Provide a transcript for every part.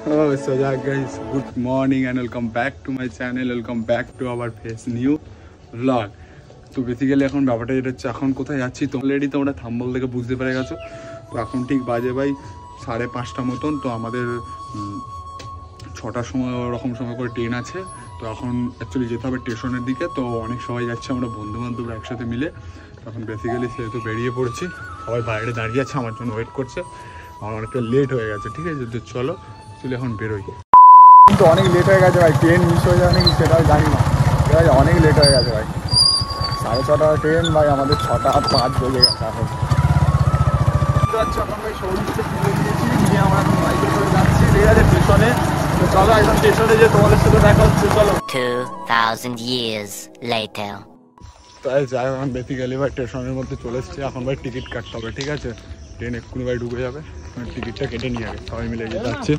Oh, so yeah guys, good morning and welcome back to my channel, welcome back to our face new vlog. তো basically এখন ব্যাপারটা যেটা হচ্ছে এখন কোথায় যাচ্ছি তো অলরেডি তোমরা থাম্বনেল দেখে বুঝতে পেরে গেছো। তো এখন ঠিক বাজে ভাই 5:30 মতন। তো আমাদের 6টার সময় ওরকম সময় করে ট্রেন আছে। তো এখন অ্যাকচুয়ালি যেতে হবে স্টেশনের দিকে। তো অনেক সবাই যাচ্ছে, আমরা বন্ধুবান্ধবরা একসাথে মিলে। তখন বেসিক্যালি সেহেতু বেরিয়ে পড়ছি, সবাই বাইরে দাঁড়িয়ে আছে আমার জন্য ওয়েট করছে। আমার অনেকটা লেট হয়ে গেছে, ঠিক আছে। তো চলো এখন বেরোই। কিন্তু অনেক লেট হয়ে গেছে ভাই, ট্রেন মিস হয়ে যাবে নাকি সেটাও জানি না ভাই, অনেক লেট হয়ে গেছে ভাই। 6:30 ট্রেন ভাই, আমাদের 6:05 বেজে গেছে এখন। এখন ভাই সৌরিশকে তুলে দিয়েছি, নিয়ে আমরা এখন বাইকে করে যাচ্ছি, ঠিক আছে, স্টেশনে। তো চলো এখন স্টেশনে যে তোমাদের সাথে দেখা হচ্ছে, চলো। 2000 years later. তাই যাই এখন বেসিক্যালি ভাই স্টেশনের মধ্যে চলে এসেছি। এখন ভাই টিকিট কাটতে হবে, ঠিক আছে। ট্রেন এক্ষুনি ভাই ঢুকে যাবে, টিকিটটা কেটে নিয়ে আগে সবাই মিলে গিয়ে যাচ্ছে।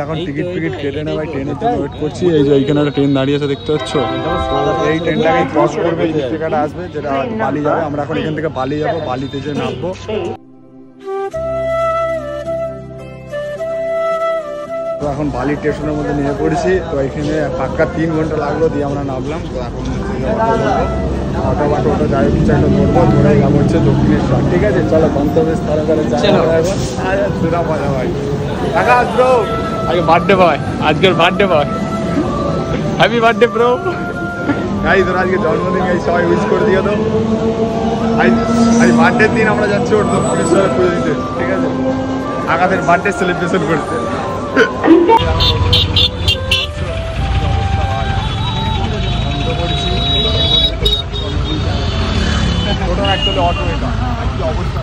এখন টিকিট কেটে না ভাই, ট্রেনের জন্য ওয়েট করছি। এই যে এইখানে একটা ট্রেন দাঁড়িয়ে আছে দেখতে পাচ্ছ, এই ট্রেনটাকে ক্রস করবে, যে জায়গাটা আসবে যেটা বালি যাবে। আমরা এখন এখান থেকে বালি যাবো, বালিতে যে নামবো। তো এখন বালি স্টেশনের মধ্যে নিয়ে পড়েছি। তো এখানে পাক্কা 3 ঘন্টা লাগলো, দিয়ে আমরা নামলাম। তো এখন অটো যাই ইচ্ছা একটা ধরবো, ধরে যাবো হচ্ছে দক্ষিণেশ্বর, ঠিক আছে। চলো গন্তব্যস্থলে সেটা মজা ভাই। ব্রো আগে বার্থডে বয়, আজকের birthday boy, happy birthday bro. Guys তোর আজকে জন্মদিন, গাইস সবাই উইশ করে দিও। তো আজ বার্থডের দিন আমরা যাচ্ছি ওর দক্ষিণেশ্বরে পুজো দিতে, ঠিক আছে, আগাদের বার্থডে সেলিব্রেশন করতে। ওটা অ্যাকচুয়ালি অটো, এটা কি অবস্থা।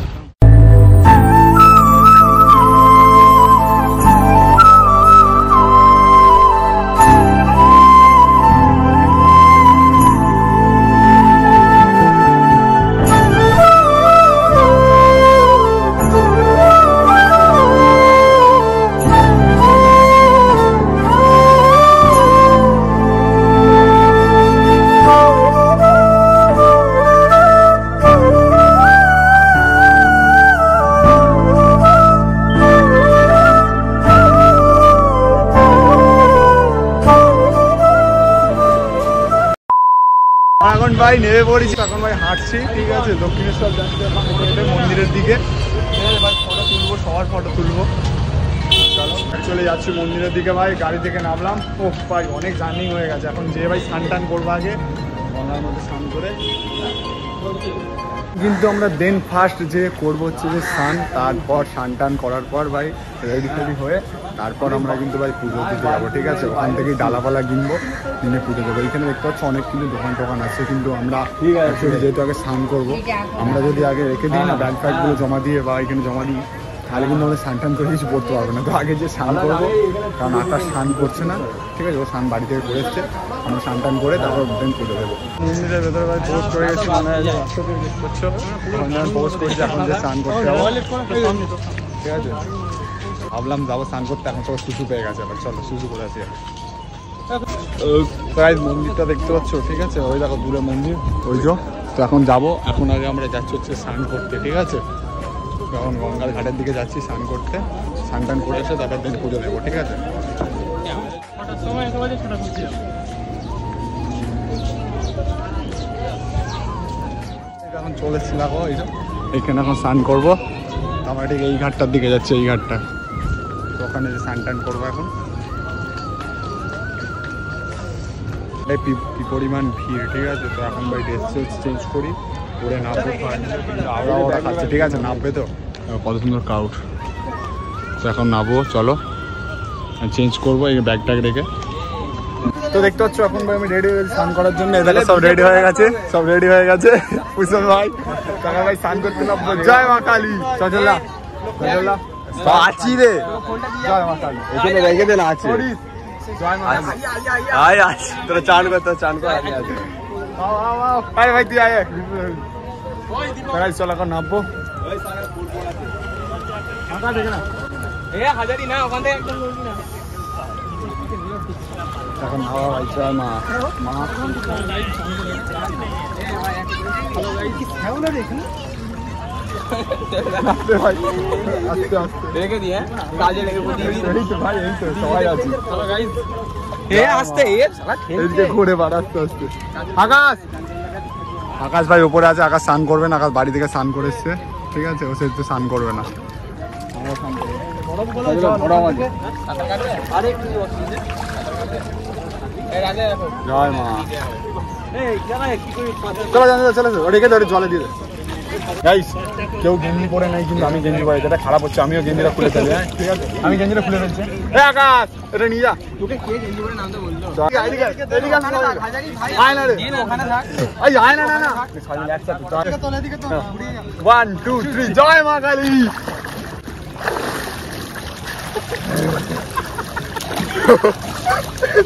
এখন ভাই নেমে পড়েছি, এখন ভাই হাঁটছি, ঠিক আছে, দক্ষিণেশ্বর যাচ্ছি মন্দিরের দিকে। ভাই ফটো তুলবো, সবার ফটো তুলবো। চলো চলে যাচ্ছি মন্দিরের দিকে ভাই, গাড়ি থেকে নামলাম। ও ভাই অনেক জার্নি হয়ে গেছে। এখন যে ভাই স্নান টান করবো আগে, গঙ্গার মধ্যে স্নান করে। কিন্তু আমরা দেন ফার্স্ট যে করবো হচ্ছে যে স্নান, তারপর স্নান টান করার পর ভাই রেডি ফেডি হয়ে তারপর আমরা কিন্তু ভাই পুজো দিতে যাবো, ঠিক আছে। ওখান থেকেই ডালাপালা কিনবো, কিনে পুজো দেবো। এখানে দেখতে পাচ্ছ অনেক কিন্তু দোকান টোকান আছে, কিন্তু আমরা যেহেতু আগে স্নান করবো, আমরা যদি আগে রেখে দিই না ব্যাগ ফ্যাগগুলো জমা দিয়ে বা এখানে জমা দিই, তাহলে কিন্তু আমরা স্নান টান করে কিছু পড়তে পারবো না। তো আগে যে স্নান করবো, কারণ আকাশ স্নান করছে না, ঠিক আছে, ও স্নান বাড়ি থেকে করে এসছে। আমরা স্নান টান করে তারপর দেন পুজো দেবো। মন্দিরের ভেতরে ভাই পোস্ট করে গেছি, মানে করছো পোস্ট করছি। এখন যে স্নান করতে হবে, ঠিক আছে, ভাবলাম যাবো স্নান করতে। এখন সব সুসু পেয়ে গেছে, আবার চলো সুসু করে আসি। প্রায় মন্দিরটা দেখতে পাচ্ছ, ঠিক আছে, ওই দেখো দূরে মন্দির, ওই যে। তো এখন যাবো, এখন আগে আমরা যাচ্ছি হচ্ছে স্নান করতে, ঠিক আছে। এখন গঙ্গার ঘাটের দিকে যাচ্ছি স্নান করতে, স্নান টান করে এসে তারপর দিন পুজো দেবো, ঠিক আছে। এখন চলে এসেছি দেখো, এই যে এখানে এখন স্নান করবো। আমরা ঠিক এই ঘাটটার দিকে যাচ্ছি, এই ঘাটটা। তো ওখানে যে স্নান টান করবো এখন। কি পরিমাণ ভিড়, ঠিক আছে। তো এখন ভাই ড্রেস চেঞ্জ করি, করে নামবো। ওরা খাচ্ছে, ঠিক আছে, নামবে তো। কত সুন্দর ক্রাউড। তো এখন নামবো, চলো চেঞ্জ করবো এই ব্যাগ ট্যাগ রেখে। তো দেখতে পাচ্ছ এখন ভাই আমি রেডি হয়ে স্নান করার জন্য। এদিকে সব রেডি হয়ে গেছে, সব রেডি হয়ে গেছে। পুষন ভাই কাকা ভাই স্নান করতে লাগবে। জয় মা কালী। চল আছি রে। জয় মা কালী। এখানে রেখে দে না আছে। জয় মা কালী। আয় আয় তোরা চান কর, তোরা চান কর। আমি আছি। আয় ভাই তুই আয়। তাই চল এখন নামবো। ফাঁকা দেখে না এ হাজারি না ওখান থেকে একদম লড়বি না এখন হাওয়া ভাই। জয় মা মা হ্যালো গাইস কি খাও না দেখুন আস্তে ভাই আস্তে আস্তে রেখে দিয়ে কাজে লেগে পড়ি। এই তো ভাই এই তো সবাই আছে। হ্যালো গাইস এ আস্তে এ সারা খেলছে ঘুরে বাড়া আস্তে আস্তে। আকাশ ভাই উপরে আছে। আকাশ স্নান করবে না, আকাশ বাড়ি থেকে স্নান করে এসছে। ঠিক আছে ও সে স্নান করবে না। জয় মা। চলো রেখে ধরে জলে দিয়ে গাইস কেউ গেঞ্জি পরে নাই কিন্তু আমি গেঞ্জি পরে, যেটা খারাপ হচ্ছে। আমিও গেঞ্জিটা খুলে ফেলি। হ্যাঁ ঠিক আছে আমি গেঞ্জিটা খুলে ফেলছি। আকাশ এটা নিয়ে যা। তোকে কে গেঞ্জি পরে নামতে বললো? আয় না রে আয় না না না 1 2 3 জয় মা কালী।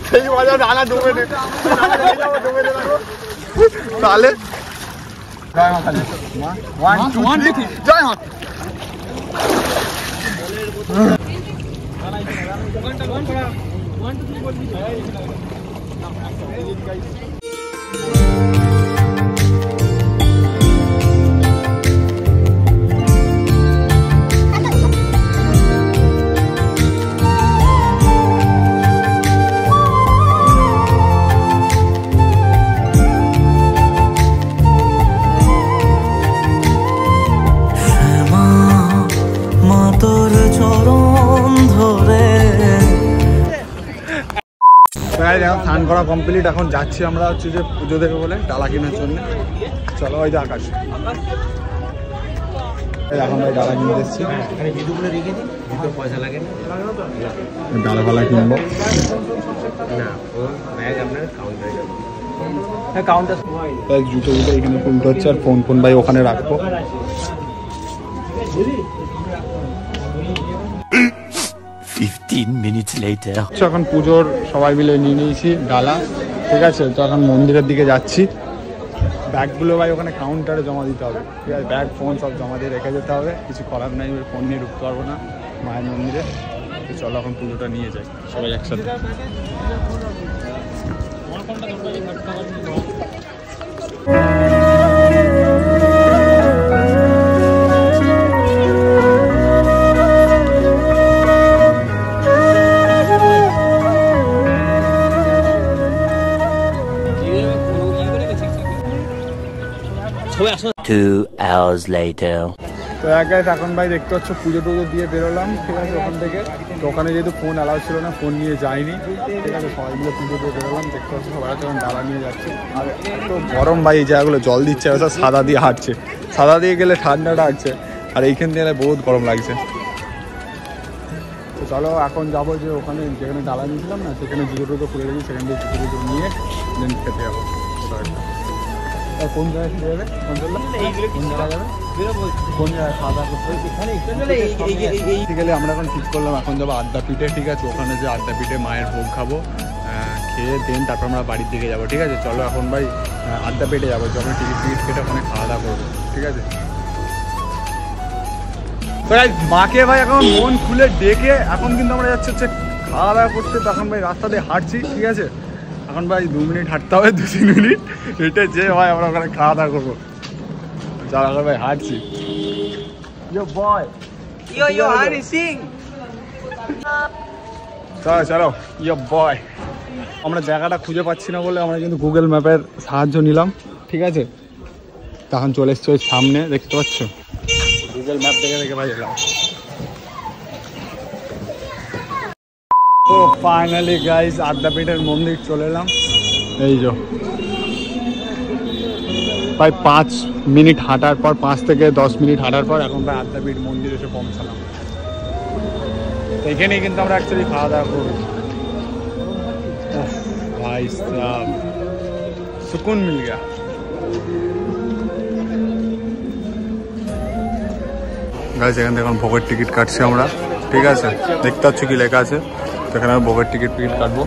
সেই মজা ডালা ডুবে দে তাহলে। জয় মা কালী। 1 2 3 জয় মা। স্নান করা কমপ্লিট। এখন যাচ্ছি আমরা হচ্ছে যে পুজো দেবে বলে ডালা কেনার জন্য। চলো ওই যে আকাশ এখন ভাই ডালা কিনতে এসছি। ডালা ফালা কিনবো। জুতো জুতো এখানে খুলতে হচ্ছে আর ফোন ফোন ভাই ওখানে রাখবো। এখন পুজোর সবাই মিলে নিয়ে নিয়েছি ডালা। ঠিক আছে তো এখন মন্দিরের দিকে যাচ্ছি। ব্যাগগুলো ভাই ওখানে কাউন্টারে জমা দিতে হবে। ঠিক আছে ব্যাগ ফোন সব জমা দিয়ে রেখে যেতে হবে। কিছু করার নাই, ফোন নিয়ে ঢুকতে পারবো না মায়ের মন্দিরে। তো চলো এখন পুজোটা নিয়ে যাই সবাই একসাথে। Two hours later. তো এখন ভাই দেখতে পাচ্ছ পুজো টুজো দিয়ে বেরোলাম। ঠিক আছে ওখান থেকে তো ওখানে যেহেতু ফোন অ্যালাউ ছিল না ফোন নিয়ে যাইনি। ঠিক আছে সবাই মিলে পুজো দিয়ে বেরোলাম। দেখতে পাচ্ছ সবাই যখন ডালা নিয়ে যাচ্ছে। আর এত গরম ভাই এই জায়গাগুলো জল দিচ্ছে আর সাদা দিয়ে হাঁটছে। সাদা দিয়ে গেলে ঠান্ডাটা আসছে আর এইখান দিয়ে বহুত গরম লাগছে। তো চলো এখন যাবো যে ওখানে যেখানে ডালা নিয়েছিলাম না সেখানে জুতো টুতো খুলে রেখেছি। সেখান থেকে জুতো টুতো নিয়ে দেন খেতে যাবো। কোন জায়গায় খেতে যাবে? কোন জায়গায় যাবে? কোন জায়গায় খাওয়া দাওয়া করতে গেলে আমরা এখন ঠিক করলাম এখন যাবো আদ্যাপীঠে। ঠিক আছে ওখানে যে আদ্যাপীঠে মায়ের ভোগ খাবো, খেয়ে দেন তারপর আমরা বাড়ির দিকে যাবো। ঠিক আছে চলো এখন ভাই আদ্যাপীঠে যাবো। যখন টিকিট কেটে ওখানে খাওয়া দাওয়া করবো। ঠিক আছে তো মাকে ভাই এখন মন খুলে ডেকে এখন কিন্তু আমরা যাচ্ছি হচ্ছে খাওয়া দাওয়া করতে। তখন ভাই রাস্তা দিয়ে হাঁটছি। ঠিক আছে এখন ভাই 2 মিনিট হাঁটতে হবে, 2-3 মিনিট হেঁটে যে ভাই আমরা ওখানে খাওয়া দাওয়া করবো। চল এখন ভাই হাঁটছি। চলো চলো ইয়ো বয়। আমরা জায়গাটা খুঁজে পাচ্ছি না বলে আমরা কিন্তু গুগল ম্যাপের সাহায্য নিলাম। ঠিক আছে তখন চলে এসছি ওই সামনে দেখতে পাচ্ছ। গুগল ম্যাপ দেখে দেখে ভাই এলাম। তো ফাইনালি গাইস আদ্যাপীঠের মন্দির চলে এলাম। এই যে প্রায় 5 মিনিট হাঁটার পর 5 থেকে 10 মিনিট হাঁটার পর এখন প্রায় আদ্যাপীঠ মন্দির এসে পৌঁছালাম। তো এখানেই কিন্তু আমরা অ্যাকচুয়ালি খাওয়া দাওয়া করবো। ভাই भाई साहब सुकून मिल गया। গাইস এখান থেকে এখন ভোগের টিকিট কাটছি আমরা, ঠিক আছে? দেখতে পাচ্ছ কি লেখা আছে, তো এখানে ভোগের টিকিট কাটবো।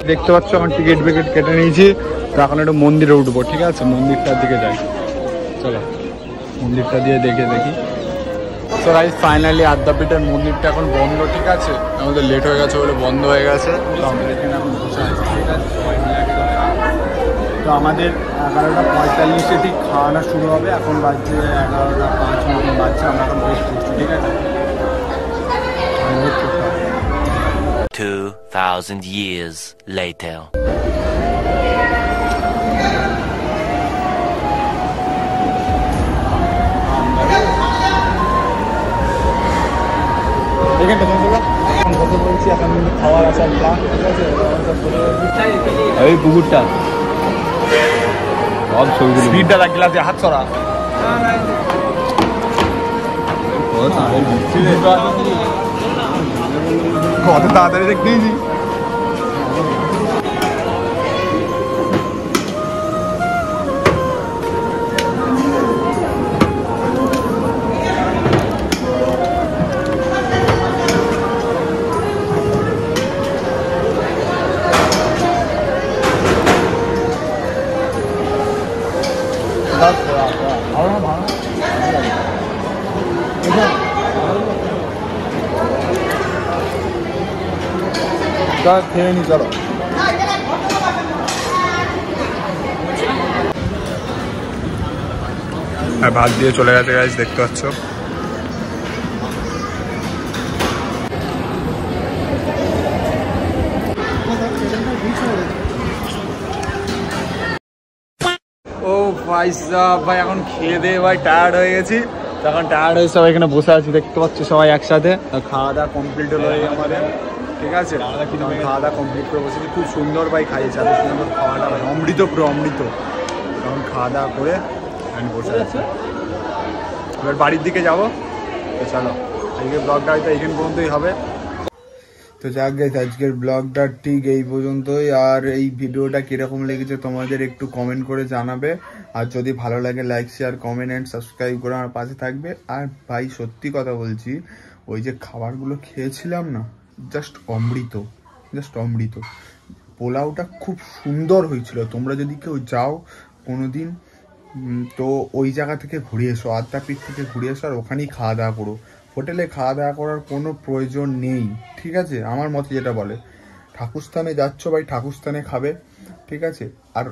দেখতে পাচ্ছ এখন টিকিট কেটে নিয়েছি, তো এখন একটু মন্দিরে উঠবো, ঠিক আছে? মন্দিরটার দিকে যাই, চলো মন্দিরটা দিয়ে দেখি। তো গাইস ফাইনালি আদ্যাপীঠের মন্দিরটা এখন বন্ধ, ঠিক আছে? আমাদের লেট হয়ে গেছে বলে বন্ধ হয়ে গেছে, তো আমাদের এখানে এখন বসে আছি, ঠিক আছে? তো আমাদের 11:45 ঠিক খাওয়ানো শুরু হবে, এখন বাজছে 11:05 বাজছে, আমরা এখন ওয়েট করছি, ঠিক আছে? 2000 years later. খাওয়ার আসার প্ল্যান, ঠিক আছে? এই পুকুরটা সব ছবিগুলো স্পিডটা রাখলাম যে হাত ছড়া কত তাড়াতাড়ি দেখতে দিয়েছি। খেয়ে নি চলো। ভাত দিয়ে চলে গেছে গাইস, দেখতে পাচ্ছ। ও ভাই সাহেব, ভাই এখন খেয়ে দিয়ে ভাই টায়ার্ড হয়ে গেছি, তখন টায়ার্ড হয়ে সবাই এখানে বসে আছি, দেখতে পাচ্ছ সবাই একসাথে। খাওয়া দাওয়া কমপ্লিট হলো আমাদের, ঠিক আছে? খাওয়া দাওয়া কমপ্লিট করে বসেছি, খুব সুন্দর ভাই খাইয়েছে, এত সুন্দর খাওয়াটা ভাই, অমৃত পুরো অমৃত। তখন খাওয়া দাওয়া করে আমি বসে আছি, এবার বাড়ির দিকে যাবো। তো চলো আজকের ব্লগটা হয়তো এইখান পর্যন্তই হবে। তো যাক গাইস, আজকের ব্লগটা ঠিক এই পর্যন্তই। আর এই ভিডিওটা কিরকম লেগেছে তোমাদের একটু কমেন্ট করে জানাবে, আর যদি ভালো লাগে like share comment and subscribe করে আমার পাশে থাকবে। আর ভাই সত্যি কথা বলছি, ওই যে খাবারগুলো খেয়েছিলাম না, জাস্ট অমৃত, জাস্ট অমৃত। পোলাওটা খুব সুন্দর হয়েছিল। তোমরা যদি কেউ যাও কোনোদিন, তো ওই জায়গা থেকে ঘুরে এসো, আদ্যাপীঠ থেকে ঘুরে এসো, আর ওখানেই খাওয়া দাওয়া করো। হোটেলে খাওয়া দাওয়া করার কোনো প্রয়োজন নেই, ঠিক আছে? আমার মতে যেটা বলে, ঠাকুরস্থানে যাচ্ছ ভাই, ঠাকুরস্থানে খাবে, ঠিক আছে? আর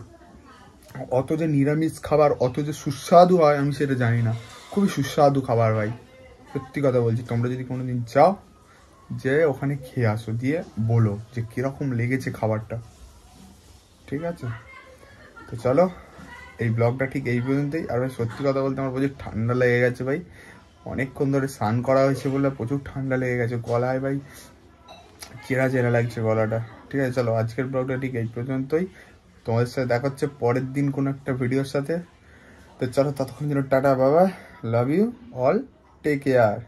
অত যে নিরামিষ খাবার অত যে সুস্বাদু হয় আমি সেটা জানি না, খুবই সুস্বাদু খাবার ভাই, সত্যি কথা বলছি। তোমরা যদি কোনোদিন যাও, যে ওখানে খেয়ে আসো, দিয়ে বলো যে কীরকম লেগেছে খাবারটা, ঠিক আছে? তো চলো এই ব্লগটা ঠিক এই পর্যন্তই। আর ভাই সত্যি কথা বলতে আমার প্রচুর ঠান্ডা লেগে গেছে ভাই, অনেকক্ষণ ধরে স্নান করা হয়েছে বলে প্রচুর ঠান্ডা লেগে গেছে গলায় ভাই, চেরা চেরা লাগছে গলাটা, ঠিক আছে? চলো আজকের ব্লগটা ঠিক এই পর্যন্তই, তোমাদের সাথে দেখা হচ্ছে পরের দিন কোনো একটা ভিডিওর সাথে। তো চলো ততক্ষণ জন্য টাটা, বাবা, love you all, take care.